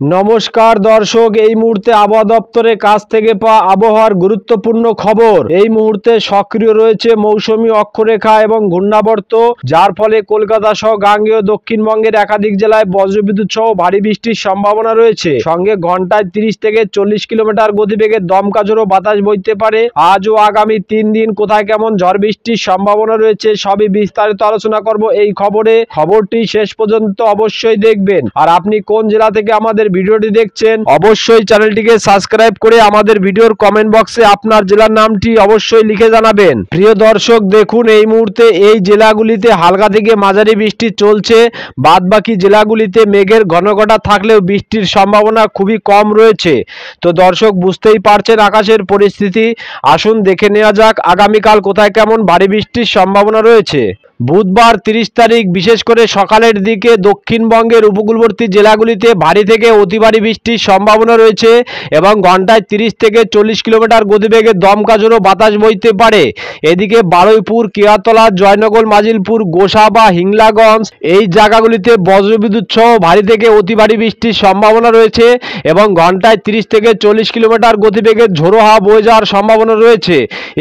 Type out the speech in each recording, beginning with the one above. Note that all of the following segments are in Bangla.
নমস্কার দর্শক, এই মুহূর্তে আবহাওয়া দপ্তরের কাছ থেকে পাওয়া আবহাওয়ার গুরুত্বপূর্ণ খবর। এই মুহূর্তে সক্রিয় রয়েছে মৌসুমী অক্ষরেখা এবং ঘূর্ণাবর্ত, যার ফলে কলকাতা সহ গাঙ্গেয় দক্ষিণবঙ্গের একাধিক জেলায় বজ্রবিদ্যুৎ সহ ভারী বৃষ্টির সম্ভাবনা রয়েছে। সঙ্গে ঘন্টায় 30 থেকে 40 কিলোমিটার গতিবেগে দমকা ঝোড়ো বাতাস বইতে পারে। আজ ও আগামী 3 দিন কোথায় কেমন ঝড় বৃষ্টির সম্ভাবনা রয়েছে সবই বিস্তারিত আলোচনা করব এই খবরে। খবরটি শেষ পর্যন্ত অবশ্যই দেখবেন। আর আপনি কোন জেলা থেকে আমাদের ভিডিওটি দেখছেন অবশ্যই চ্যানেলটিকে সাবস্ক্রাইব করে আমাদের ভিডিওর কমেন্ট বক্সে আপনার জেলার নামটি অবশ্যই লিখে জানাবেন। প্রিয় দর্শক, দেখুন এই মুহূর্তে এই জেলাগুলিতে হালকা থেকে মাঝারি বৃষ্টি চলছে। বাদবাকি জেলাগুলিতে মেঘের ঘনঘটা থাকলেও বৃষ্টির সম্ভাবনা খুবই কম রয়েছে। তো দর্শক, বুঝতেই পারছেন আকাশের পরিস্থিতি। আসুন দেখে নেওয়া যাক আগামীকাল কোথায় কেমন ভারী বৃষ্টির সম্ভাবনা রয়েছে। বুধবার 30 তারিখ বিশেষ করে সকালের দিকে দক্ষিণবঙ্গের উপকূলবর্তী জেলাগুলিতে ভারী থেকে অতি ভারী বৃষ্টির সম্ভাবনা রয়েছে এবং ঘন্টায় 30 থেকে 40 কিলোমিটার গতিবেগে দমকা ঝোড়ো বাতাস বইতে পারে। এদিকে বারুইপুর, কেয়াতলা, জয়নগর, মাজিলপুর, গোসা বা হিংলাগঞ্জ এই জায়গাগুলিতে বজ্রবিদ্যুৎ সহ ভারী থেকে অতি ভারী বৃষ্টির সম্ভাবনা রয়েছে এবং ঘন্টায় 30 থেকে 40 কিলোমিটার গতিবেগে ঝোড়ো হাওয়া বয়ে যাওয়ার সম্ভাবনা রয়েছে।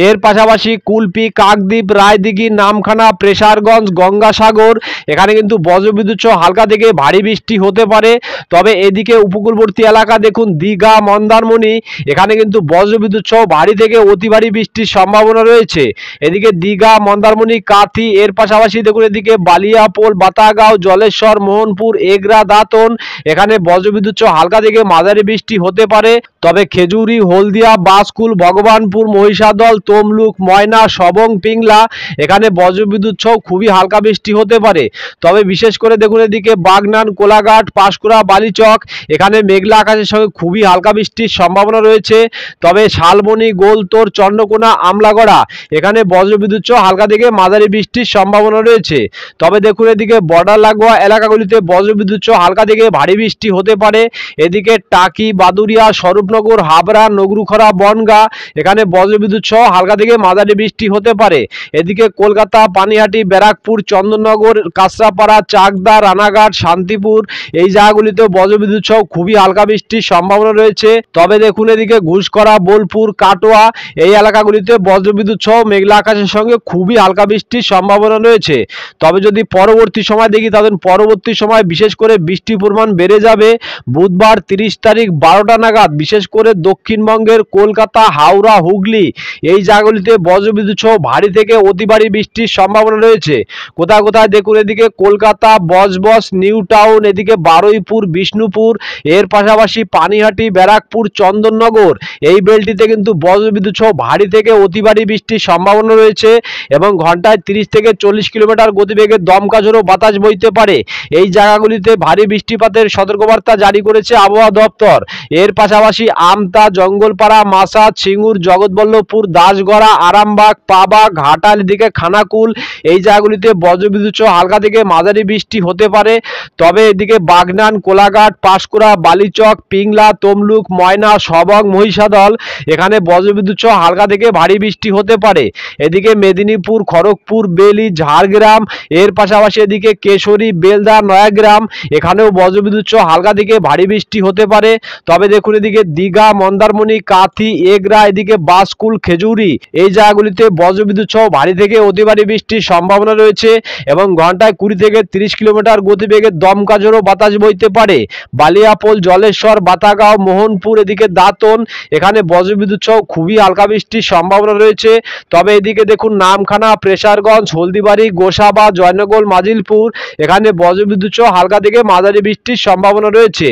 এর পাশাপাশি কুলপি, কাকদ্বীপ, রায়দিঘি, নামখানা, প্রেসারগঞ্জ, গঙ্গাসাগর এখানে কিন্তু বজ্রবিদ্যুৎ সহ হালকা থেকে ভারী বৃষ্টি হতে পারে। তবে এদিকে উপকূলবর্তী এলাকা দেখুন দীঘা, মন্দারমণি এখানে কিন্তু বজ্রবিদ্যুৎ সহ ভারী থেকে অতি ভারী বৃষ্টির সম্ভাবনা রয়েছে। এদিকে দীঘা, মন্দারমণি, কাথি এর পাশাপাশি দেখুন এদিকে বালিয়াপোল, বাতাগাঁও, জলেশ্বর, মোহনপুর, এগরা, দাঁতন এখানে বজ্রবিদ্যুৎ সহ হালকা থেকে মাঝারি বৃষ্টি হতে পারে। তবে খেজুরি, হলদিয়া, বাসকুল, ভগবানপুর, মহিষাদল, তমলুক, ময়না, সবং, পিংলা এখানে বজ্রবিদ্যুৎ সহ খুবই হালকা বৃষ্টি হতে পারে। তবে বিশেষ করে দেখুন এদিকে বাগনান, কোলাঘাট, পাঁশকুড়া, বালিচক এখানে মেঘলা আকাশের সঙ্গে খুবই হালকা বৃষ্টির সম্ভাবনা রয়েছে। তবে শালবনী, গোলতোর, চন্দ্রকোনা, আমলাগড়া এখানে বজ্রবিদ্যুৎ সহ হালকা থেকে মাঝারি বৃষ্টির সম্ভাবনা রয়েছে। তবে দেখুন এদিকে বর্ডার লাগোয়া এলাকাগুলিতে বজ্রবিদ্যুৎ সহ হালকা থেকে ভারী বৃষ্টি হতে পারে। এদিকে টাকি, বাদুরিয়া, স্বরূপনগর, হাবড়া, নগরুখরা, বনগা এখানে বজ্রবিদ্যুৎ সহ হালকা থেকে মাঝারি বৃষ্টি হতে পারে। এদিকে কলকাতা, পানিহাটি, ব্যারাকপুর, চন্দননগর, কাঁচরাপাড়া, চাকদা, রানাঘাট, শান্তিপুর এই জায়গাগুলিতে বজ্রবিদ্যুৎ সহ খুবই হালকা বৃষ্টির সম্ভাবনা রয়েছে। তবে দেখুন এদিকে ঘুষকরা, বোলপুর, কাটোয়া এই এলাকাগুলিতে বজ্রবিদ্যুৎ সহ মেঘলা আকাশের সঙ্গে খুবই হালকা বৃষ্টির সম্ভাবনা রয়েছে। তবে যদি পরবর্তী সময় দেখি তাহলে পরবর্তী সময় বিশেষ করে বৃষ্টির পরিমাণ বেড়ে যাবে। বুধবার 30 তারিখ 12টা নাগাদ বিশেষ করে দক্ষিণবঙ্গের কলকাতা, হাওড়া, হুগলি এই জায়গাগুলিতে বজ্রবিদ্যুৎ সহ ভারী থেকে অতি ভারী বৃষ্টির সম্ভাবনা রয়েছে। কোথায় কোথায় দেখুন এদিকে কলকাতা, বজবজ, নিউ টাউন এদিকে বারুইপুর, বিষ্ণুপুর এর পাশাপাশি পানিহাটি, ব্যারাকপুর, চন্দননগর এই বেলটিতে কিন্তু বজ্রবিদ্যুৎ সহ ভারী থেকে অতি ভারী বৃষ্টির সম্ভাবনা রয়েছে এবং ঘন্টায় 30 থেকে 40 কিলোমিটার গতিবেগে দমকা ঝোড়ো বাতাস বইতে পারে। এই জায়গাগুলিতে ভারী বৃষ্টিপাতের সতর্কবার্তা জারি করেছে আবহাওয়া দপ্তর। এর পাশাপাশি আমতা, জঙ্গলপাড়া, মাসাদ, সিঙ্গুর, জগৎবল্লভপুর, দাসগড়া, আরামবাগ, পাবাগ, ঘাটাল এদিকে খানাকুল এই জায়গাগুলিতে বজ্রবিদ্যুৎ সহ হালকা থেকে মাঝারি বৃষ্টি হতে পারে। তবে এদিকে বাগনান, কোলাঘাট, পাঁশকুড়া, বালিচক, পিংলা, তমলুক, ময়না, সবং, মহিষাদল এখানে বজ্রবিদ্যুৎ সহ হালকা থেকে ভারী বৃষ্টি হতে পারে। এদিকে মেদিনীপুর, খড়গপুর, বেলি, ঝাড়গ্রাম এর পাশাপাশি এদিকে কেশরী, বেলদা, নয়াগ্রাম এখানেও বজ্রবিদ্যুৎ সহ হালকা থেকে ভারী বৃষ্টি হতে পারে। তবে দেখুন এদিকে দীঘা, মন্দারমণি, কাথি, এগরা এদিকে বাসকুল, খেজুরি এই জায়গাগুলিতে বজ্রবিদ্যুৎ সহ ভারী থেকে অতি ভারী বৃষ্টির সম্ভাবনা রয়েছে এবং ঘন্টায় 20 থেকে 30 কিলোমিটার গতিবেগে দমকা ঝোড়ো বাতাস বইতে পারে। বালিয়াপোল, জলেশ্বর, বাতাগাঁও, মোহনপুর এদিকে দাঁতন এখানে বজ্রবিদ্যুৎ সহ খুবই হালকা বৃষ্টির সম্ভাবনা রয়েছে। তবে এদিকে দেখুন নামখানা, প্রেসারগঞ্জ, হলদিবাড়ি, গোসাবা, জয়নগর, মাজিলপুর এখানে বজ্রবিদ্যুৎ সহ হালকা থেকে মাঝারি বৃষ্টির সম্ভাবনা রয়েছে।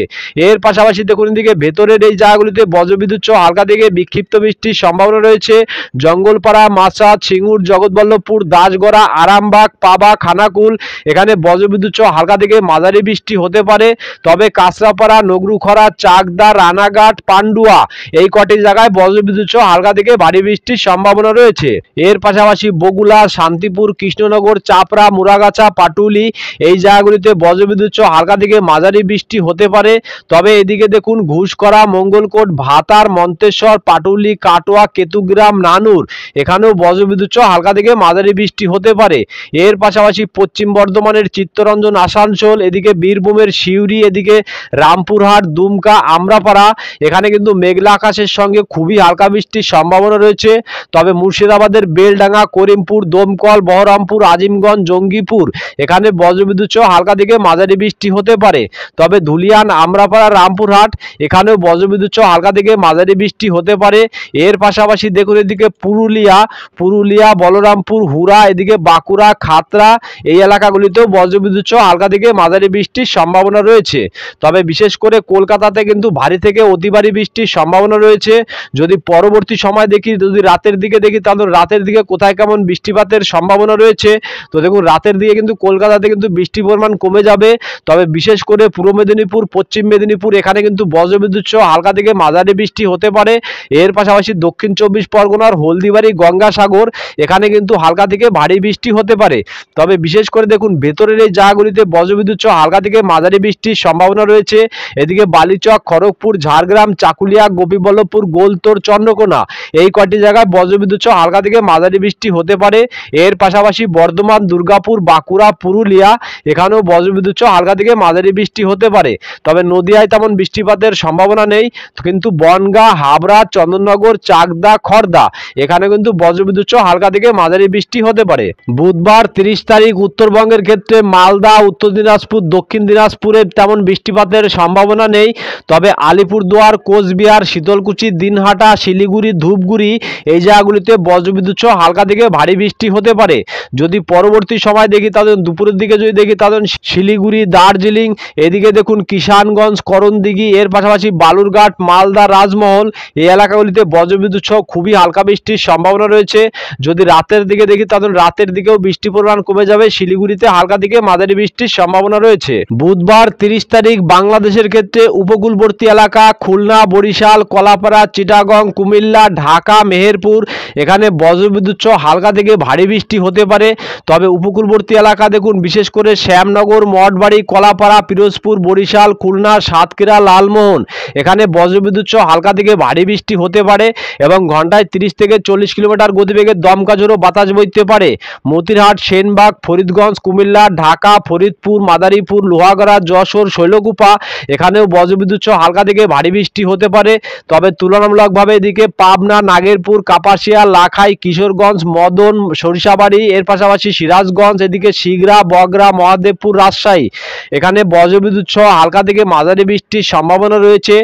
এর পাশাপাশি দেখুন এদিকে ভেতরের এই জায়গাগুলিতে বজ্রবিদ্যুৎ সহ হালকা থেকে বিক্ষিপ্ত বৃষ্টির সম্ভাবনা রয়েছে। জঙ্গলপাড়া, মাসাদ, সিঙ্গুর, জগৎবল্লভপুর, দাসগড়া, আরামবাগ, পাবা, খানাকুল এখানে বজ্রবিদ্যুৎ সহ হালকা থেকে মাঝারি বৃষ্টি হতে পারে। তবে কাঁচরাপাড়া, নগরুখরা, চাকদা, রানাঘাট, পান্ডুয়া এই কটি জায়গায় বজ্রবিদ্যুৎ সহ হালকা থেকে ভারী বৃষ্টির সম্ভাবনা রয়েছে। এর পাশাপাশি বগুলা, শান্তিপুর, কৃষ্ণনগর, চাপড়া, মুরাগাছা, পাটুলি এই জায়গাগুলিতে বজ্রবিদ্যুৎ সহ হালকা থেকে মাঝারি বৃষ্টি হতে পারে। তবে এদিকে দেখুন ঘুষকরা, মঙ্গলকোট, ভাতার, মন্তেশ্বর, পাটুলি, কাটোয়া, কেতুগ্রাম, নানুর এখানেও বজ্রবিদ্যুৎ সহ হালকা থেকে মাঝারি বৃষ্টি হতে পারে। পারে। এর পাশাপাশি পশ্চিম বর্ধমানের চিত্তরঞ্জন, আসানসোল, এদিকে বীরভূমের সিউড়ি, এদিকে রামপুরহাট, দুমকা, আমরাপাড়া এখানে কিন্তু মেঘলা আকাশের সঙ্গে খুবই হালকা বৃষ্টির সম্ভাবনা রয়েছে। তবে মুর্শিদাবাদের বেলডাঙ্গা, করিমপুর, দমকল, বহরমপুর, আজিমগঞ্জ, জঙ্গিপুর এখানে বজ্রবিদ্যুৎ সহ হালকা থেকে মাঝারি বৃষ্টি হতে পারে। তবে ধুলিয়ান, আমরাপাড়া, রামপুরহাট এখানেও বজ্রবিদ্যুৎ সহ হালকা থেকে মাঝারি বৃষ্টি হতে পারে। এর পাশাপাশি দেখুন এদিকে পুরুলিয়া, বলরামপুর, হুরা, এদিকে বাঁকুড়া, খাতড়া এই এলাকাগুলিতেও বজ্রবিদ্যুৎ সহ হালকা থেকে মাঝারি বৃষ্টির সম্ভাবনা রয়েছে। তবে বিশেষ করে কলকাতাতে কিন্তু ভারী থেকে অতি ভারী বৃষ্টির সম্ভাবনা রয়েছে। যদি পরবর্তী সময় দেখি, যদি রাতের দিকে দেখি, তাহলে রাতের দিকে কোথায় কেমন বৃষ্টিপাতের সম্ভাবনা রয়েছে। তো দেখুন রাতের দিকে কিন্তু কলকাতাতে কিন্তু বৃষ্টির পরিমাণ কমে যাবে। তবে বিশেষ করে পূর্ব মেদিনীপুর, পশ্চিম মেদিনীপুর এখানে কিন্তু বজ্রবিদ্যুৎ সহ হালকা থেকে মাঝারি বৃষ্টি হতে পারে। এর পাশাপাশি দক্ষিণ চব্বিশ পরগনার হলদিবাড়ি, গঙ্গাসাগর এখানে কিন্তু হালকা থেকে ভারী বৃষ্টি হতে পারে। তবে বিশেষ করে দেখুন ভেতরের এই জায়গাগুলিতে বজ্রবিদ্যুৎ সহ হালকা থেকে মাঝারি বৃষ্টির সম্ভাবনা রয়েছে। এদিকে বালিচক, খড়গপুর, ঝাড়গ্রাম, চাকুলিয়া, গোপীবল্লভপুর, গোলতোড়, চন্দ্রকোনা এই কয়টি জায়গায় বজ্রবিদ্যুৎ সহ হালকা থেকে মাঝারি বৃষ্টি হতে পারে। এর পাশাপাশি বর্ধমান, দুর্গাপুর, বাঁকুড়া, পুরুলিয়া এখানেও বজ্রবিদ্যুৎ সহ হালকা থেকে মাঝারি বৃষ্টি হতে পারে। তবে নদিয়ায় তেমন বৃষ্টিপাতের সম্ভাবনা নেই, কিন্তু বনগাঁ, হাবড়া, চন্দননগর, চাকদা, খড়দা এখানে কিন্তু বজ্রবিদ্যুৎ সহ হালকা থেকে মাঝারি বৃষ্টি হতে পারে। বুধবার 30 তারিখ উত্তরবঙ্গের ক্ষেত্রে মালদা, উত্তর দিনাজপুর, দক্ষিণ দিনাজপুরে তেমন বৃষ্টিপাতের সম্ভাবনা নেই। তবে আলিপুরদুয়ার, কোচবিহার, শীতলকুচি, দিনহাটা, শিলিগুড়ি, ধূপগুড়ি এই জায়গাগুলিতে বজ্রবিদ্যুৎ সহ হালকা থেকে ভারী বৃষ্টি হতে পারে। যদি পরবর্তী সময় দেখি, তাদের দুপুরের দিকে যদি দেখি, তাদের শিলিগুড়ি, দার্জিলিং এদিকে দেখুন কিষানগঞ্জ, করণদিঘি এর পাশাপাশি বালুরঘাট, মালদা, রাজমহল এই এলাকাগুলিতে বজ্রবিদ্যুৎ সহ খুবই হালকা বৃষ্টির সম্ভাবনা রয়েছে। যদি রাতের দিকে দেখি, তাদের রাতের দিকেও বৃষ্টির পরিমাণ কমে যাবে। শিলিগুড়িতে হালকা থেকে মাঝারি বৃষ্টির সম্ভাবনা রয়েছে। বুধবার 30 তারিখ বাংলাদেশের ক্ষেত্রে উপকূলবর্তী এলাকা খুলনা, বরিশাল, কলাপাড়া, চিটাগং, কুমিল্লা, ঢাকা, মেহেরপুর এখানে বজ্রবিদ্যুৎ সহ হালকা থেকে ভারী বৃষ্টি হতে পারে। তবে উপকূলবর্তী এলাকা দেখুন বিশেষ করে শ্যামনগর, মঠবাড়ি, কলাপাড়া, পিরোজপুর, বরিশাল, খুলনা, সাতক্ষীরা, লালমোহন এখানে বজ্রবিদ্যুৎ সহ হালকা থেকে ভারী বৃষ্টি হতে পারে এবং ঘন্টায় 30 থেকে 40 কিলোমিটার গতিবেগে দমকা ঝোড়ো বাতাস বইতে পারে। মতিরহাট, সেনবাগ, ফরিদগঞ্জ, কুমিল্লা, ঢাকা, ফরিদপুর, মাদারীপুর, লোহাগড়া, যশোর, শৈলকুপা এখানেও বজ্রবিদ্যুৎ সহ হালকা থেকে ভারী বৃষ্টি হতে পারে। তবে তুলনামূলকভাবে এদিকে পাবনা, নাগেরপুর, কাপাসিয়া, লাখাই, কিশোরগঞ্জ, মদন, সরিষাবাড়ি এর পাশাপাশি সিরাজগঞ্জ, এদিকে শিগরা, বগরা, মহাদেবপুর, রাজশাহী এখানে বজ্রবিদ্যুৎ সহ হালকা থেকে মাঝারি বৃষ্টির সম্ভাবনা রয়েছে।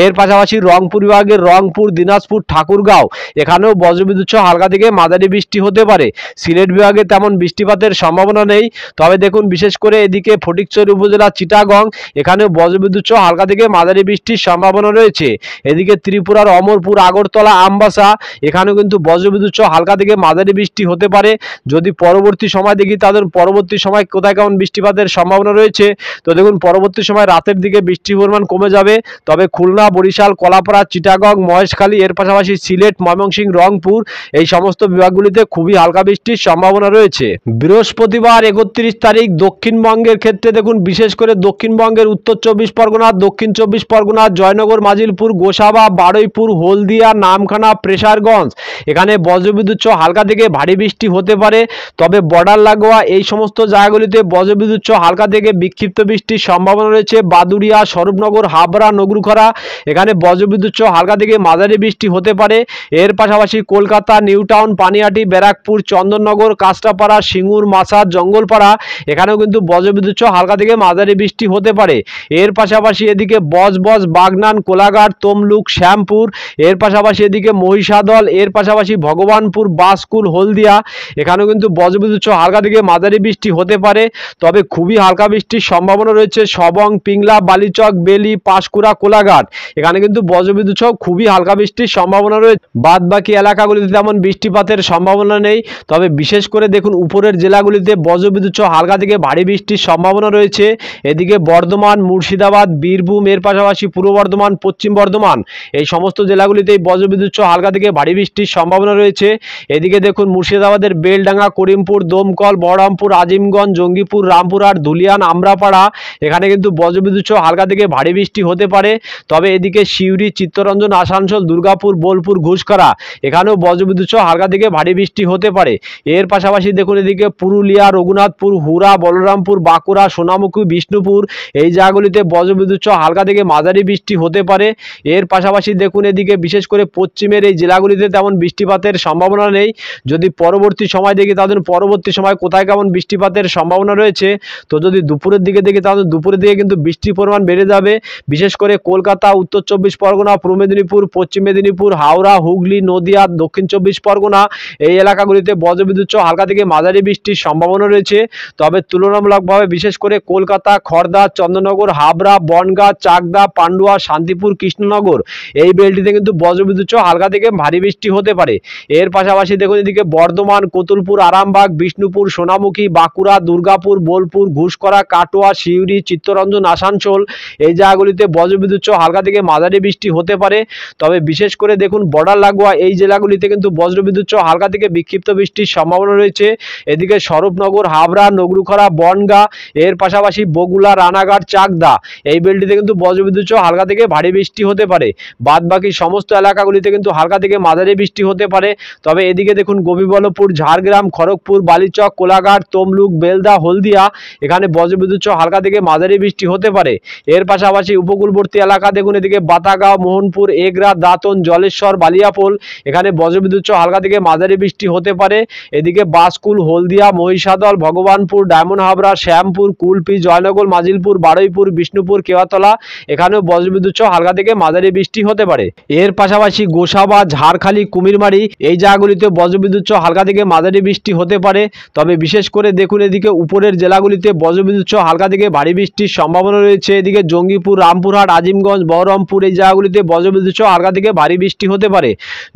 এর পাশাপাশি রংপুর বিভাগের রংপুর, দিনাজপুর, ঠাকুরগাঁও এখানেও বজ্রবিদ্যুৎ সহ হালকা থেকে মাঝারি বৃষ্টি হতে পারে। সিলেট বিভাগে তেমন বৃষ্টিপাতের সম্ভাবনা নেই। তবে দেখুন বিশেষ করে এদিকে ফটিকছড়ি উপজেলা, চিটাগং এখানেও বজ্রবিদ্যুৎ সহ হালকা থেকে মাঝারি বৃষ্টির সম্ভাবনা রয়েছে। এদিকে ত্রিপুরার অমরপুর, আগরতলা, আমবাসা এখানেও কিন্তু বজ্রবিদ্যুৎ সহ হালকা থেকে মাঝারি বৃষ্টি হতে পারে। যদি পরবর্তী সময় দেখি, তাদের পরবর্তী সময় কোথায় কেমন বৃষ্টিপাতের সম্ভাবনা রয়েছে। তো দেখুন পরবর্তী সময় রাতের দিকে বৃষ্টির পরিমাণ কমে যাবে। তবে খুলনা, বরিশাল, কলাপাড়া, চিটাগং, মহেশখালী এর পাশাপাশি সিলেট, ময়মনসিংহ, রংপুর এই সমস্ত বিভাগগুলিতে খুবই হালকা বৃষ্টির সম্ভাবনা রয়েছে। বৃহস্পতিবার 31 তারিখ দক্ষিণবঙ্গের ক্ষেত্রে দেখুন বিশেষ করে দক্ষিণবঙ্গের উত্তর 24 পরগনা, দক্ষিণ 24 পরগনা, জয়নগর, মাজিলপুর, গোসাবা, বারুইপুর, হলদিয়া, নামখানা, প্রেসারগঞ্জ এখানে বজ্রবিদ্যুৎ সহ হালকা থেকে ভারী বৃষ্টি হতে পারে। তবে বর্ডার লাগোয়া এই সমস্ত জায়গাগুলিতে বজ্রবিদ্যুৎ সহ হালকা থেকে বিক্ষিপ্ত বৃষ্টির সম্ভাবনা রয়েছে। বাদুড়িয়া, স্বরূপনগর, হাবড়া, নগরুখরা এখানে বজ্রবিদ্যুৎ সহ হালকা থেকে মাঝারি বৃষ্টি হতে পারে। এর পাশাপাশি কলকাতা, নিউ টাউন, পানিহাটি, ব্যারাকপুর, চন্দননগর, কাঁচরাপাড়া, সিঙ্গুর, মাসাদ, জঙ্গলপাড়া এখানেও কিন্তু বজ্রবিদ্যুৎ সহ হালকা থেকে মাঝারি বৃষ্টি হতে পারে। এর পাশাপাশি এদিকে বজবজ, বাগনান, কোলাঘাট, তমলুক, শ্যামপুর এর পাশাপাশি এদিকে মহিষাদল, এর পাশাপাশি ভগবানপুর, বাসকুল, হলদিয়া এখানেও কিন্তু বজ্রবিদ্যুৎ সহ হালকা থেকে মাঝারি বৃষ্টি হতে পারে। তবে খুবই হালকা বৃষ্টির সম্ভাবনা রয়েছে সবং, পিংলা, বালিচক, বেলি, পাঁশকুড়া, কোলাঘাট এখানে কিন্তু বজ্রবিদ্যুৎ সহ খুবই হালকা বৃষ্টির সম্ভাবনা রয়েছে। বাদ বাকি এলাকাগুলিতে তেমন বৃষ্টিপাতের সম্ভাবনা নেই। তবে বিশেষ করে দেখুন উপরের জেলাগুলিতে বজ্রবিদ্যুৎ সহ হালকা থেকে ভারী বৃষ্টির সম্ভাবনা রয়েছে। এদিকে বর্ধমান, মুর্শিদাবাদ, বীরভূম এর পাশাপাশি পূর্ব বর্ধমান, পশ্চিম বর্ধমান এই সমস্ত জেলাগুলিতেই বজ্রবিদ্যুৎ সহ হালকা থেকে ভারী বৃষ্টির সম্ভাবনা রয়েছে। এদিকে দেখুন মুর্শিদাবাদের বেলডাঙ্গা, করিমপুর, দমকল, বহরমপুর, আজিমগঞ্জ, জঙ্গিপুর, রামপুরহাট, ধুলিয়ান, আমরাপাড়া এখানে কিন্তু বজ্রবিদ্যুৎ সহ হালকা থেকে ভারী বৃষ্টি হতে পারে। তবে এদিকে সিউড়ি, চিত্তরঞ্জন, আসানসোল, দুর্গাপুর, বোলপুর, ঘুষকরা এখানেও বজ্রবিদ্যুৎ সহ হালকা থেকে ভারী বৃষ্টি হতে পারে। এর পাশাপাশি পাশাপাশি দেখুন এদিকে পুরুলিয়া, রঘুনাথপুর, হুরা, বলরামপুর, বাঁকুড়া, সোনামুখী, বিষ্ণুপুর এই জায়গাগুলিতে বজ্রবিদ্যুৎ সহ হালকা থেকে মাঝারি বৃষ্টি হতে পারে। এর পাশাপাশি দেখুন এদিকে বিশেষ করে পশ্চিমের এই জেলাগুলিতে তেমন বৃষ্টিপাতের সম্ভাবনা নেই। যদি পরবর্তী সময় দেখি তাহলে পরবর্তী সময় কোথায় কেমন বৃষ্টিপাতের সম্ভাবনা রয়েছে, তো যদি দুপুরের দিকে দেখি তাহলে দুপুরের দিকে কিন্তু বৃষ্টির পরিমাণ বেড়ে যাবে। বিশেষ করে কলকাতা, উত্তর চব্বিশ পরগনা, পূর্ব মেদিনীপুর, পশ্চিম মেদিনীপুর, হাওড়া, হুগলি, নদিয়া, দক্ষিণ চব্বিশ পরগনা এই এলাকাগুলিতে বজ্রবিদ্যুৎ সহ হালকা থেকে মাঝারি বৃষ্টির সম্ভাবনা রয়েছে। তবে তুলনামূলকভাবে বিশেষ করে কলকাতা, খড়দা, চন্দননগর, হাবড়া, বনগাঁ, চাকদা, পান্ডুয়া, শান্তিপুর, কৃষ্ণনগর এই বেলটিতে কিন্তু বজ্রবিদ্যুৎ সহ হালকা থেকে ভারী বৃষ্টি হতে পারে। এর পাশাপাশি দেখুন এদিকে বর্ধমান, কতুলপুর, আরামবাগ, বিষ্ণুপুর, সোনামুখী, বাঁকুড়া, দুর্গাপুর, বোলপুর, ঘুষকরা, কাটোয়া, সিউড়ি, চিত্তরঞ্জন, আসানসোল এই জায়গাগুলিতে বজ্রবিদ্যুৎ সহ হালকা থেকে মাঝারি বৃষ্টি হতে পারে। তবে বিশেষ করে দেখুন বর্ডার লাগোয়া এই জেলাগুলিতে কিন্তু বজ্রবিদ্যুৎ সহ হালকা থেকে বিক্ষিপ্ত বৃষ্টির সম্ভাবনা রয়েছে। এদিকে স্বরূপনগর, হাবড়া, নগরুখরা, বনগাঁ এর পাশাপাশি বগুড়া, রানাঘাট, চাকদা এই বেলটিতে কিন্তু বজ্রবিদ্যুৎ সহ হালকা থেকে ভারী বৃষ্টি হতে পারে। বাদ বাকি সমস্ত এলাকাগুলিতে কিন্তু হালকা থেকে মাঝারি বৃষ্টি হতে পারে। তবে এদিকে দেখুন গোপীবল্লভপুর, ঝাড়গ্রাম, খড়গপুর, বালিচক, কোলাঘাট, তমলুক, বেলদা, হলদিয়া এখানে বজ্রবিদ্যুৎ সহ হালকা থেকে মাঝারি বৃষ্টি হতে পারে। এর পাশাপাশি উপকূলবর্তী এলাকা দেখুন এদিকে বাতাগাঁও, মোহনপুর, এগরা, দাঁতন, জলেশ্বর, বালিয়াপোল এখানে বজ্রবিদ্যুৎ সহ হালকা থেকে মাঝারি বৃষ্টি হতে পারে। এদিকে বাসকুল, হলদিয়া, মহিষাদল, ভগবানপুর, ডায়মন্ড হাবড়া, শ্যামপুর, কুলপি, জয়নগর, মাজিলপুর, বারুইপুর, বিষ্ণুপুর, কেওয়াতলা এখানেও বজ্রবিদ্যুৎ সহ হালকা থেকে মাঝারি বৃষ্টি হতে পারে। এর পাশাপাশি গোসাবা, ঝাড়খালি, কুমিরমারি এই জায়গাগুলিতে বজ্রবিদ্যুৎ সহ হালকা থেকে মাঝারি বৃষ্টি হতে পারে। তবে বিশেষ করে দেখুন এদিকে উপরের জেলাগুলিতে বজ্রবিদ্যুৎ সহ হালকা থেকে ভারী বৃষ্টির সম্ভাবনা রয়েছে। এদিকে জঙ্গিপুর, রামপুরহাট, আজিমগঞ্জ, বহরমপুর এই জায়গাগুলিতে বজ্রবিদ্যুৎ সহ হালকা থেকে ভারী বৃষ্টি হতে পারে।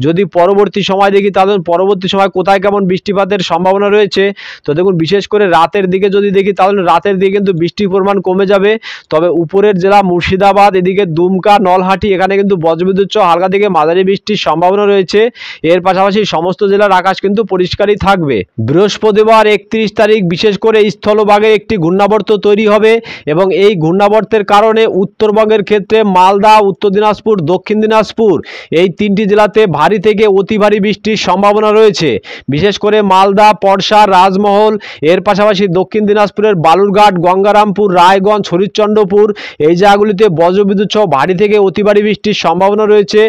যদি পরবর্তী সময় দেখি তাহলে পরবর্তী সময় কোথায় কেমন বৃষ্টিপাতের সম্ভাবনা রয়েছে, তো দেখুন বিশেষ করে রাতের দিকে যদি দেখি তাহলে রাতের দিকে কিন্তু বৃষ্টির পরিমাণ কমে যাবে। তবে উপরের জেলা মুর্শিদাবাদ, এদিকে দুমকা, নলহাটি এখানে কিন্তু বজ্রবিদ্যুৎ সহ হালকা থেকে মাঝারি বৃষ্টির সম্ভাবনা রয়েছে। এর পাশাপাশি সমস্ত জেলার আকাশ কিন্তু পরিষ্কারই থাকবে। বৃহস্পতিবার 31 তারিখ বিশেষ করে স্থলভাগে একটি ঘূর্ণাবর্ত তৈরি হবে এবং এই ঘূর্ণাবর্তের কারণে উত্তরবঙ্গের ক্ষেত্রে মালদা, উত্তর দিনাজপুর, দক্ষিণ দিনাজপুর এই তিনটি জেলাতে ভারী থেকে অতি ভারী বৃষ্টির সম্ভাবনা রয়েছে। বিশেষ করে মালদা, পরশা, রাজমহল এর পাশাপাশি দক্ষিণ দিনাজপুরের বালুরঘাট, গঙ্গারামপুর, রায়গঞ্জ, হরিশ্চন্দ্রপুর এই জায়গাগুলিতে বজ্রবিদ্যুৎ সহ ভারী থেকে অতি ভারী বৃষ্টির সম্ভাবনা রয়েছে।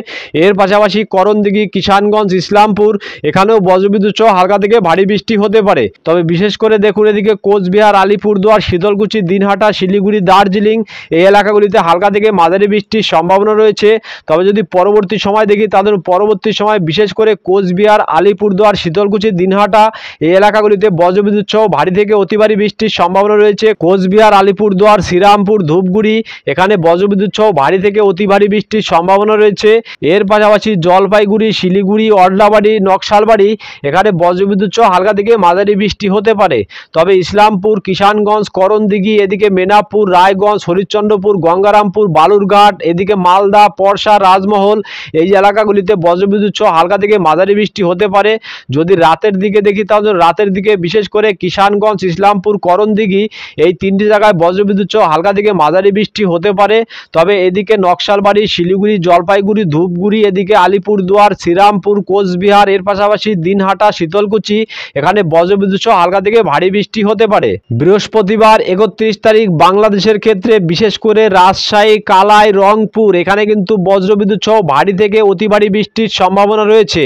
এর পাশাপাশি করণদিঘি, কিষানগঞ্জ, ইসলামপুর এখানেও বজ্রবিদ্যুৎ সহ হালকা থেকে ভারী বৃষ্টি হতে পারে। তবে বিশেষ করে দেখুন এদিকে কোচবিহার, আলিপুরদুয়ার, শীতলকুচি, দিনহাটা, শিলিগুড়ি, দার্জিলিং এই এলাকাগুলিতে হালকা থেকে মাঝারি বৃষ্টির সম্ভাবনা রয়েছে। তবে যদি পরবর্তী সময় দেখি তাদের পরবর্তী সময় বিশেষ করে কোচবিহার, আলিপুরদুয়ার, শীতলকুচি, দিনহাটা এই এলাকাগুলিতে বজ্রবিদ্যুৎ সহ ভারী থেকে অতি ভারী বৃষ্টির সম্ভাবনা রয়েছে। কোচবিহার, আলিপুরদুয়ার, শ্রীরামপুর, ধূপগুড়ি এখানে বজ্রবিদ্যুৎ সহ ভারী থেকে অতি ভারী বৃষ্টির সম্ভাবনা রয়েছে। এর পাশাপাশি জলপাইগুড়ি, শিলিগুড়ি, অডলাবাড়ি, নকশালবাড়ি এখানে বজ্রবিদ্যুৎ সহ হালকা থেকে মাঝারি বৃষ্টি হতে পারে। তবে ইসলামপুর, কিষানগঞ্জ, করণদিঘি এদিকে মেনাপুর, রায়গঞ্জ, হরিশ্চন্দ্রপুর, গঙ্গারামপুর, বালুরঘাট এদিকে মালদা, পরশা, রাজমহল এই এলাকাগুলিতে বজ্রবিদ্যুৎ সহ হালকা থেকে মাঝারি বৃষ্টি হতে পারে। যদি রাতের দিকে দেখি তাহলে রাতের দিকে বিশেষ করে কিষানগঞ্জ, ইসলামপুর, করণদিঘি এই তিনটি জায়গায় বজ্রবিদ্যুৎ সহ হালকা থেকে মাঝারি বৃষ্টি হতে পারে। তবে এদিকে নকশালবাড়ি, শিলিগুড়ি, জলপাইগুড়ি, ধূপগুড়ি এদিকে আলিপুরদুয়ার, শ্রীরামপুর, কোচবিহার এর পাশাপাশি দিনহাটা, শীতলকুচি এখানে বজ্রবিদ্যুৎ সহ হালকা থেকে ভারী বৃষ্টি হতে পারে। বৃহস্পতিবার 31 তারিখ বাংলাদেশের ক্ষেত্রে বিশেষ করে রাজশাহী, কালাই, রংপুর এখানে কিন্তু বজ্রবিদ্যুৎ সহ ভারী থেকে অতি ভারী বৃষ্টির সম্ভাবনা রয়েছে।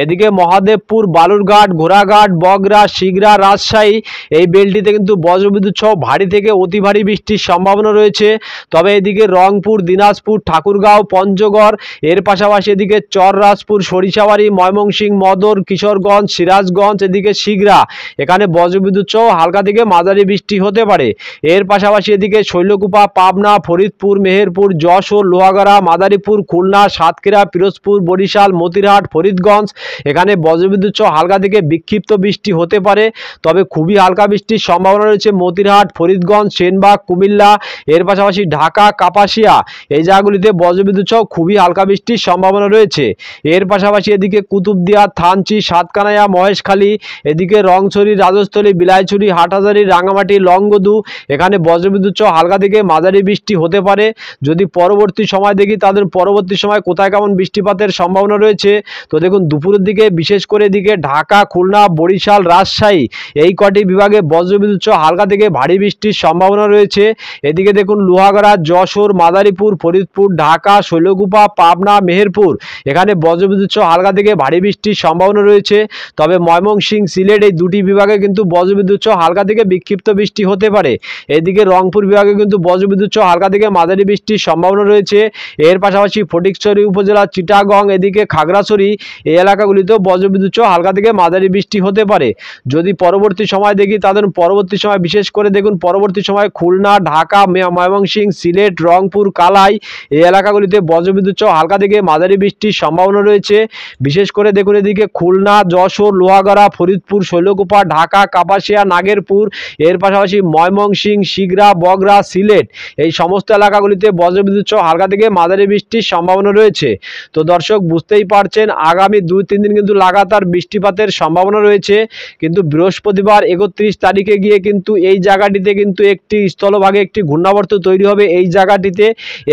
এদিকে মহাদেবপুর, বালুরঘাট, ঘোড়াঘাট, বগরা, শিগরা, রাজশাহী এই বেলটিতে কিন্তু বজ্রবিদ্যুৎ সহ ভারী থেকে অতি ভারী বৃষ্টির সম্ভাবনা রয়েছে। তবে এদিকে রংপুর, দিনাজপুর, ঠাকুরগাঁও, পঞ্চগড় এর পাশাপাশি এদিকে চররাজপুর, সরিষাবাড়ি, ময়মনসিংহ, মদর, কিশোরগঞ্জ, সিরাজগঞ্জ এদিকে শিগরা এখানে বজ্রবিদ্যুৎ সহ হালকা থেকে মাঝারি বৃষ্টি হতে পারে। এর পাশাপাশি এদিকে শৈলকুপা, পাবনা, ফরিদপুর, মেহেরপুর, যশোর, লোহাগাড়া, মাদারীপুর, খুলনা, সাতক্ষীরা, পিরোজপুর, বরিশাল, মতিরহাট, ফরিদগঞ্জ এখানে বজ্রবিদ্যুৎ সহ হালকা থেকে বিক্ষিপ্ত বৃষ্টি হতে পারে। তবে খুবই হালকা বৃষ্টির সম্ভাবনা রয়েছে মতিরহাট, ফরিদগঞ্জ, সেনবাগ, কুমিল্লা এর পাশাপাশি ঢাকা, কাপাসিয়া এই জায়গাগুলিতে বজ্রবিদ্যুৎ সহ খুবই হালকা বৃষ্টির সম্ভাবনা রয়েছে। এর পাশাপাশি এদিকে কুতুবদিয়া, থানচি, সাতকানাইয়া, মহেশখালী এদিকে রংছড়ি, রাজস্থলী, বিলাইছড়ি, হাটহাজারী, রাঙামাটি, লংগদু এখানে বজ্রবিদ্যুৎ সহ হালকা থেকে মাঝারি বৃষ্টি হতে পারে। যদি পরবর্তী সময় দেখি তাদের পরবর্তী সময় কোথায় কেমন বৃষ্টিপাতের সম্ভাবনা রয়েছে, তো দেখুন দুপুরের দিকে বিশেষ করে এদিকে ঢাকা, খুলনা, বরিশাল বরিশাল, রাজশাহী এই কটি বিভাগে বজ্রবিদ্যুৎ সহ হালকা থেকে ভারী বৃষ্টির সম্ভাবনা রয়েছে। এদিকে দেখুন লোহাগড়া, যশোর, মাদারীপুর, ফরিদপুর, ঢাকা, শৈলকুপা, পাবনা, মেহেরপুর এখানে বজ্রবিদ্যুৎ সহ হালকা থেকে ভারী বৃষ্টির সম্ভাবনা রয়েছে। তবে ময়মনসিংহ, সিলেট এই দুটি বিভাগে কিন্তু বজ্রবিদ্যুৎ সহ হালকা থেকে বিক্ষিপ্ত বৃষ্টি হতে পারে। এদিকে রংপুর বিভাগে কিন্তু বজ্রবিদ্যুৎ সহ হালকা থেকে মাঝারি বৃষ্টির সম্ভাবনা রয়েছে। এর পাশাপাশি ফটিকছড়ি উপজেলা, চিটাগং, এদিকে খাগড়াছড়ি এই এলাকাগুলিতেও বজ্রবিদ্যুৎ সহ হালকা থেকে মাঝারি বৃষ্টি হতে পারে। যদি পরবর্তী সময় দেখি তাদের পরবর্তী সময় বিশেষ করে দেখুন পরবর্তী সময় খুলনা, ঢাকা, ময়মনসিংহ, সিলেট, রংপুর, কালাই এই এলাকাগুলিতে বজ্রবিদ্যুৎ সহ হালকা থেকে মাঝারি বৃষ্টির সম্ভাবনা রয়েছে। বিশেষ করে দেখুন এদিকে খুলনা, যশোর, লোহাগড়া, ফরিদপুর, শৈলকুপা, ঢাকা, কাপাসিয়া, নাগেরপুর এর পাশাপাশি ময়মনসিংহ, শিগরা, বগরা, সিলেট এই সমস্ত এলাকাগুলিতে বজ্রবিদ্যুৎ সহ হালকা থেকে মাঝারি বৃষ্টির সম্ভাবনা রয়েছে। তো দর্শক বুঝতেই পারছেন আগামী 2-3 দিন কিন্তু লাগাতার বৃষ্টিপাতের সম্ভাবনা রয়েছে। কিন্তু বৃহস্পতিবার 31 তারিখে গিয়ে কিন্তু এই জায়গাটিতে কিন্তু একটি স্থলভাগে একটি ঘূর্ণাবর্ত তৈরি হবে। এই জায়গাটিতে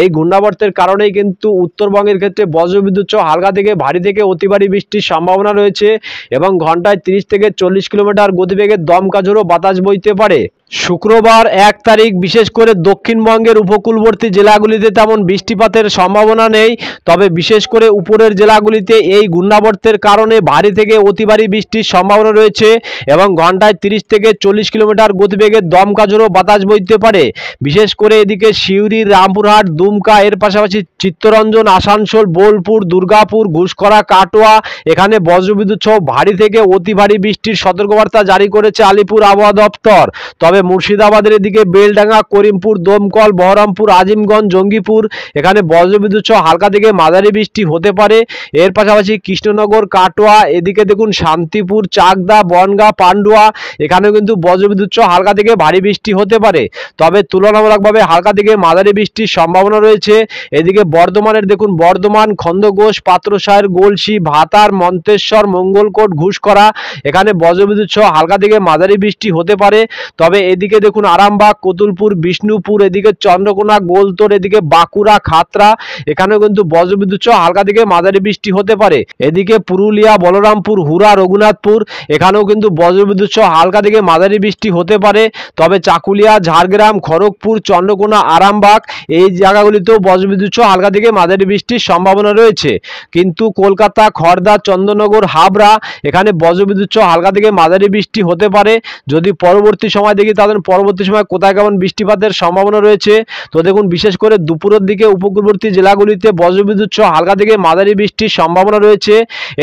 এই ঘূর্ণাবর্তের কারণেই কিন্তু উত্তরবঙ্গের ক্ষেত্রে বজ্রবিদ্যুৎ সহ হালকা থেকে ভারী থেকে অতি ভারী বৃষ্টির সম্ভাবনা রয়েছে এবং ঘন্টায় 30 থেকে 40 কিলোমিটার গতিবেগে দমকা ঝোড়ো বাতাস বইতে পারে। শুক্রবার 1 তারিখ বিশেষ করে দক্ষিণবঙ্গের উপকূলবর্তী জেলাগুলিতে তেমন বৃষ্টিপাতের সম্ভাবনা নেই। তবে বিশেষ করে উপরের জেলাগুলিতে এই ঘূর্ণাবর্তের কারণে ভারী থেকে অতি ভারী বৃষ্টির সম্ভাবনা রয়েছে এবং ঘন্টায় 30 থেকে 40 কিলোমিটার গতিবেগে দমকা ঝোড়ো বাতাস বইতে পারে। বিশেষ করে এদিকে সিউড়ি, রামপুরহাট, দুমকা এর পাশাপাশি চিত্তরঞ্জন, আসানসোল, বোলপুর, দুর্গাপুর, ঘুষকরা, কাটোয়া এখানে বজ্রবিদ্যুৎ সহ ভারী থেকে অতি ভারী বৃষ্টির সতর্কবার্তা জারি করেছে আলিপুর আবহাওয়া দপ্তর। তবে মুর্শিদাবাদের এদিকে বেলডাঙ্গা, করিমপুর, দমকল, বহরমপুর, আজিমগঞ্জ, জঙ্গিপুর এখানে বজ্রবিদ্যুৎ সহ হালকা থেকে মাঝারি বৃষ্টি হতে পারে। এর পাশাপাশি কৃষ্ণনগর, কাটোয়া এদিকে দেখুন শান্তিপুর, চাকদা, বনগাঁ, পান্ডুয়া এখানেও কিন্তু বজ্রবিদ্যুৎ সহ হালকা থেকে ভারী বৃষ্টি হতে পারে। তবে তুলনামূলকভাবে হালকা থেকে মাঝারি বৃষ্টির সম্ভাবনা রয়েছে। এদিকে বর্ধমানের দেখুন বর্ধমান, খন্দঘোষ, পাত্রসাহের, গলসি, ভাতার, মন্তেশ্বর, মঙ্গলকোট, ঘুষকরা এখানে বজ্রবিদ্যুৎ সহ হালকা থেকে মাঝারি বৃষ্টি হতে পারে। তবে এদিকে দেখুন আরামবাগ, কতুলপুর, বিষ্ণুপুর এদিকে চন্দ্রকোনা, গোলতোড় এদিকে বাঁকুড়া, খাতড়া এখানেও কিন্তু বজ্রবিদ্যুৎ সহ হালকা থেকে মাঝারি বৃষ্টি হতে পারে। এদিকে পুরুলিয়া, বলরামপুর, হুরা, রঘুনাথপুর এখানেও কিন্তু বজ্রবিদ্যুৎ সহ হালকা থেকে মাঝারি বৃষ্টি হতে পারে। তবে চাকুলিয়া, ঝাড়গ্রাম, খড়গপুর, চন্দ্রকোনা, আরামবাগ এই জায়গাগুলিতেও বজ্রবিদ্যুৎ সহ হালকা থেকে মাঝারি বৃষ্টির সম্ভাবনা রয়েছে। কিন্তু কলকাতা, খড়দা, চন্দননগর, হাবড়া এখানে বজ্রবিদ্যুৎ সহ হালকা থেকে মাঝারি বৃষ্টি হতে পারে। যদি পরবর্তী সময় দেখি তাদের পরবর্তী সময় কোথায় কেমন বৃষ্টিপাতের সম্ভাবনা রয়েছে। তো দেখুন বিশেষ করে দুপুরের দিকে উপকূলবর্তী জেলাগুলিতে বজ্রবিদ্যুৎ সহ হালকা থেকে মাঝারি বৃষ্টির সম্ভাবনা রয়েছে।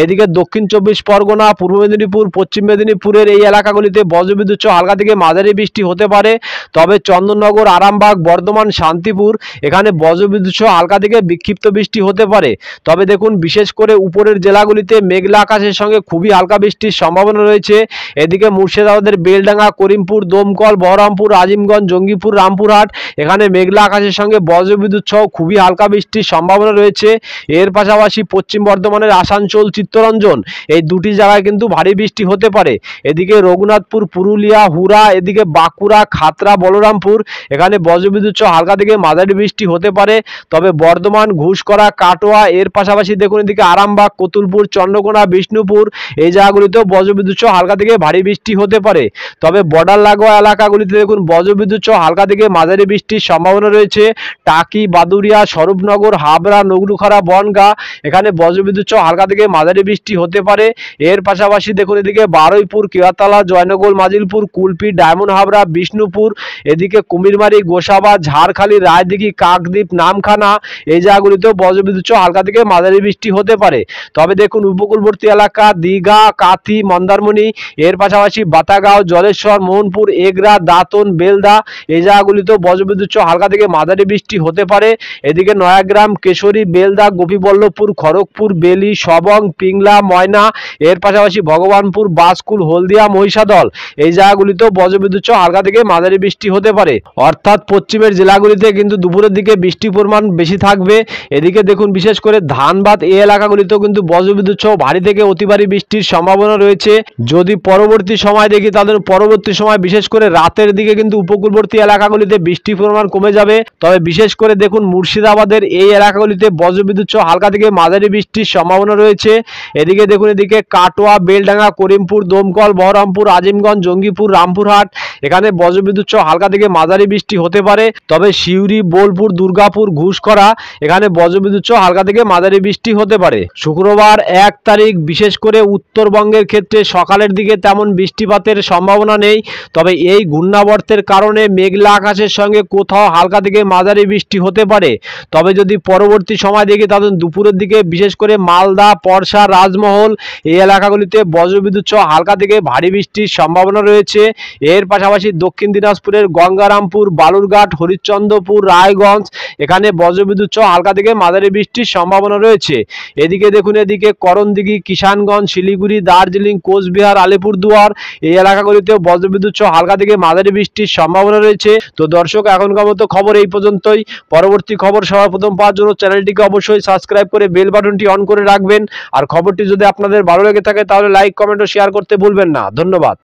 এদিকে দক্ষিণ 24 পরগনা, পূর্ব মেদিনীপুর, পশ্চিম মেদিনীপুরের এই এলাকাগুলিতে বজ্রবিদ্যুৎ সহ হালকা থেকে মাঝারি বৃষ্টি হতে পারে। তবে চন্দননগর, আরামবাগ, বর্ধমান, শান্তিপুর এখানে বজ্রবিদ্যুৎ সহ হালকা থেকে বিক্ষিপ্ত বৃষ্টি হতে পারে। তবে দেখুন বিশেষ করে উপরের জেলাগুলিতে মেঘলা আকাশের সঙ্গে খুবই হালকা বৃষ্টির সম্ভাবনা রয়েছে। এদিকে মুর্শিদাবাদের বেলডাঙ্গা, করিমপুর, দমকল, বহরমপুর, আজিমগঞ্জ, জঙ্গিপুর, রামপুরহাট এখানে মেঘলা আকাশের সঙ্গে বজ্রবিদ্যুৎ সহ খুবই হালকা বৃষ্টির সম্ভাবনা রয়েছে। এর পাশাপাশি পশ্চিম বর্ধমানের আসানসোল, চিত্তরঞ্জন এই দুটি জায়গায় কিন্তু ভারী বৃষ্টি হতে পারে। এদিকে রঘুনাথপুর, পুরুলিয়া, হুরা এদিকে বাঁকুড়া, খাতড়া, বলরামপুর এখানে বজ্রবিদ্যুৎ সহ হালকা থেকে মাঝারি বৃষ্টি হতে পারে। তবে বর্ধমান, ঘুষকরা, কাটোয়া এর পাশাপাশি দেখুন এদিকে আরামবাগ, কতুলপুর, চন্দ্রকোনা, বিষ্ণুপুর এই জায়গাগুলিতেও বজ্রবিদ্যুৎ সহ হালকা থেকে ভারী বৃষ্টি হতে পারে। তবে বর্ডার লাগোয়া এলাকাগুলিতে দেখুন বজ্রবিদ্যুৎ সহ হালকা থেকে মাঝারি বৃষ্টির সম্ভাবনা রয়েছে। টাকি, বাদুরিয়া, স্বরূপনগর, হাবড়া, নগরুখরা, বনগাঁ এখানে বজ্রবিদ্যুৎ সহ হালকা থেকে মাঝারি বৃষ্টি হতে পারে। এর পাশাপাশি দেখুন এদিকে বারুইপুর, কেওয়াতলা, জয়নগর, মাজিলপুর, কুলপি, ডায়মন্ড হাবড়া, বিষ্ণুপুর এদিকে কুমিরমারি, গোসাবা, ঝাড়খালি, রায়দিঘি, কাকদ্বীপ, নামখানা এই জায়গাগুলিতেও বজ্রবিদ্যুৎ সহ হালকা থেকে মাঝারি বৃষ্টি হতে পারে। তবে দেখুন উপকূলবর্তী এলাকা দীঘা, কাথি, মন্দারমণি এর পাশাপাশি বাতাগাঁও, জলেশ্বর, মোহনপুর, এগরা, দাঁতন, বেলদা এই জায়গাগুলিতেও বজ্রবিদ্যুৎ সহ হালকা থেকে মাঝারি বৃষ্টি হতে পারে। এদিকে নয়াগ্রাম, কেশরী, বেলদা, গোপীবল্লভপুর, খড়গপুর, বেলি, সবং, পিংলা, ময়না এর পাশাপাশি ভগবানপুর, বাসকুল, হলদিয়া, মহিষাদল এই জায়গাগুলিতেও বজ্রবিদ্যুৎ সহ হালকা থেকে মাঝারি বৃষ্টি হতে পারে। অর্থাৎ পশ্চিমের জেলাগুলিতে কিন্তু দুপুরের দিকে বৃষ্টির পরিমাণ বেশি থাকবে। এদিকে দেখুন বিশেষ করে ধানবাদ এই এলাকাগুলিতেও কিন্তু বজ্রবিদ্যুৎ সহ ভারী থেকে অতি ভারী বৃষ্টির সম্ভাবনা রয়েছে। যদি পরবর্তী সময় দেখি তাদের পরবর্তী সময় বিশেষ করে রাতের দিকে কিন্তু উপকূলবর্তী এলাকাগুলিতে বৃষ্টির পরিমাণ কমে যাবে। তবে বিশেষ করে দেখুন মুর্শিদাবাদের এই এলাকাগুলিতে বজ্রবিদ্যুৎ সহ হালকা থেকে মাঝারি বৃষ্টির সম্ভাবনা রয়েছে। এদিকে দেখুন এদিকে কাটোয়া, বেলডাঙ্গা, করিমপুর, দমকল, বহরমপুর, আজিমগঞ্জ, জঙ্গিপুর, রামপুরহাট এখানে বজ্রবিদ্যুৎ সহ হালকা থেকে মাঝারি বৃষ্টি হতে পারে। তবে সিউড়ি, বোলপুর, দুর্গাপুর, ঘুষকরা এখানে বজ্রবিদ্যুৎ সহ হালকা থেকে মাঝারি বৃষ্টি হতে পারে। শুক্রবার 1 তারিখ বিশেষ করে উত্তরবঙ্গের ক্ষেত্রে সকালের দিকে তেমন বৃষ্টিপাতের সম্ভাবনা নেই। তবে এই ঘূর্ণাবর্তের কারণে মেঘলা আকাশের সঙ্গে কোথাও হালকা থেকে মাঝারি বৃষ্টি হতে পারে। তবে যদি পরবর্তী সময় দেখি তাহলে দুপুরের দিকে বিশেষ করে মালদা, পরশা, রাজমহল এই এলাকাগুলিতে বজ্রবিদ্যুৎ সহ হালকা থেকে ভারী বৃষ্টির সম্ভাবনা রয়েছে। এর পাশাপাশি দক্ষিণ দিনাজপুরের গঙ্গারামপুর, বালুরঘাট, হরিশ্চন্দ্রপুর, রায়গঞ্জ এখানে বজ্রবিদ্যুৎ সহ হালকা থেকে মাঝারি বৃষ্টির সম্ভাবনা রয়েছে। এদিকে দেখুন এদিকে করণদিঘি, কিষানগঞ্জ, শিলিগুড়ি, দার্জিলিং, কোচবিহার, আলিপুরদুয়ার এই এলাকাগুলিতেও বজ্রবিদ্যুৎ সহ হালকা থেকে মাঝারি বৃষ্টির সম্ভাবনা রয়েছে। তো দর্শক, এখনকার মতো খবর এই পর্যন্তই। পরবর্তী খবর সবার প্রথম পাওয়ার জন্য চ্যানেলটিকে অবশ্যই সাবস্ক্রাইব করে বেল বাটনটি অন করে রাখবেন। আর খবরটি যদি আপনাদের ভালো লেগে থাকে তাহলে লাইক, কমেন্ট ও শেয়ার করতে ভুলবেন না। ধন্যবাদ।